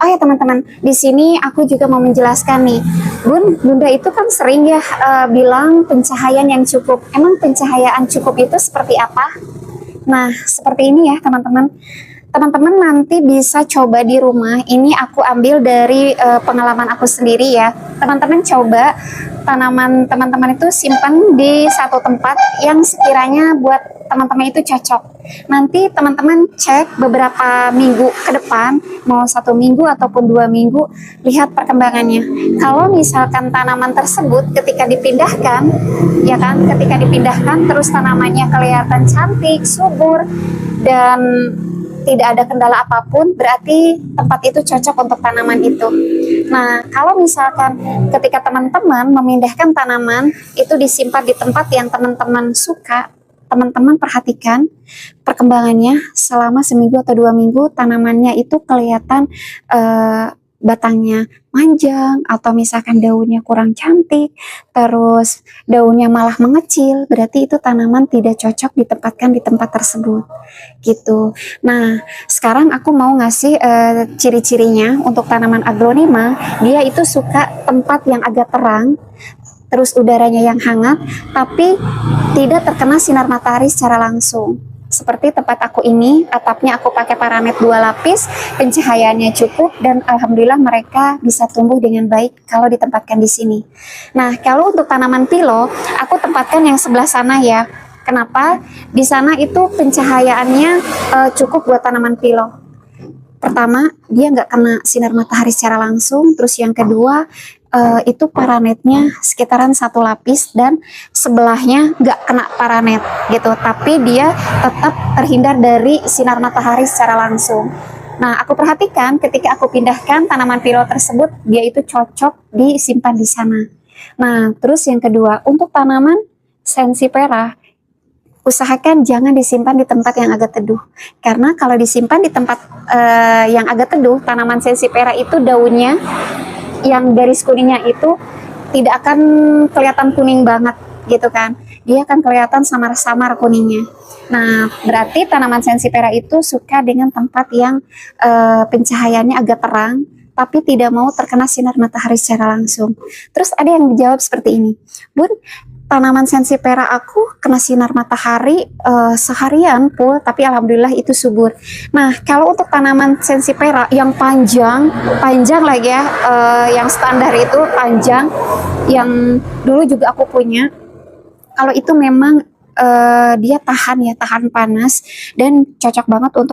Oh ya teman-teman, di sini aku juga mau menjelaskan nih, Bunda itu kan sering ya bilang pencahayaan yang cukup. Emang pencahayaan cukup itu seperti apa? Nah, seperti ini ya teman-teman. Teman-teman nanti bisa coba di rumah. Ini aku ambil dari pengalaman aku sendiri ya. Teman-teman coba tanaman teman-teman itu simpan di satu tempat yang sekiranya buat teman-teman itu cocok. Nanti teman-teman cek beberapa minggu ke depan, mau 1 minggu ataupun 2 minggu, lihat perkembangannya. Kalau misalkan tanaman tersebut ketika dipindahkan, ya kan, ketika dipindahkan terus tanamannya kelihatan cantik, subur, dan tidak ada kendala apapun, berarti tempat itu cocok untuk tanaman itu. Nah, kalau misalkan ketika teman-teman memindahkan tanaman, itu disimpan di tempat yang teman-teman suka, teman-teman perhatikan perkembangannya selama 1 minggu atau 2 minggu, tanamannya itu kelihatan batangnya panjang, atau misalkan daunnya kurang cantik, terus daunnya malah mengecil, berarti itu tanaman tidak cocok ditempatkan di tempat tersebut, gitu. Nah, sekarang aku mau ngasih ciri-cirinya untuk tanaman aglonema. Dia itu suka tempat yang agak terang, terus udaranya yang hangat, tapi tidak terkena sinar matahari secara langsung. Seperti tempat aku ini, atapnya aku pakai paranet 2 lapis, pencahayaannya cukup, dan alhamdulillah mereka bisa tumbuh dengan baik kalau ditempatkan di sini. Nah, kalau untuk tanaman pilo, aku tempatkan yang sebelah sana ya. Kenapa? Di sana itu pencahayaannya cukup buat tanaman pilo. Pertama, dia nggak kena sinar matahari secara langsung. Terus yang kedua, itu paranetnya sekitaran 1 lapis, dan sebelahnya nggak kena paranet gitu, tapi dia tetap terhindar dari sinar matahari secara langsung. Nah, aku perhatikan ketika aku pindahkan tanaman pilo tersebut, dia itu cocok disimpan di sana. Nah, terus yang kedua, untuk tanaman sensipera, usahakan jangan disimpan di tempat yang agak teduh, karena kalau disimpan di tempat yang agak teduh, tanaman sensipera itu daunnya yang garis kuningnya itu tidak akan kelihatan kuning banget gitu kan, dia akan kelihatan samar-samar kuningnya. Nah, berarti tanaman sensipera itu suka dengan tempat yang pencahayaannya agak terang, tapi tidak mau terkena sinar matahari secara langsung. Terus ada yang menjawab seperti ini, Bun, tanaman sensipera aku kena sinar matahari seharian full, tapi alhamdulillah itu subur. Nah, kalau untuk tanaman sensipera yang panjang lagi ya, yang standar itu panjang, yang dulu juga aku punya, kalau itu memang dia tahan panas dan cocok banget untuk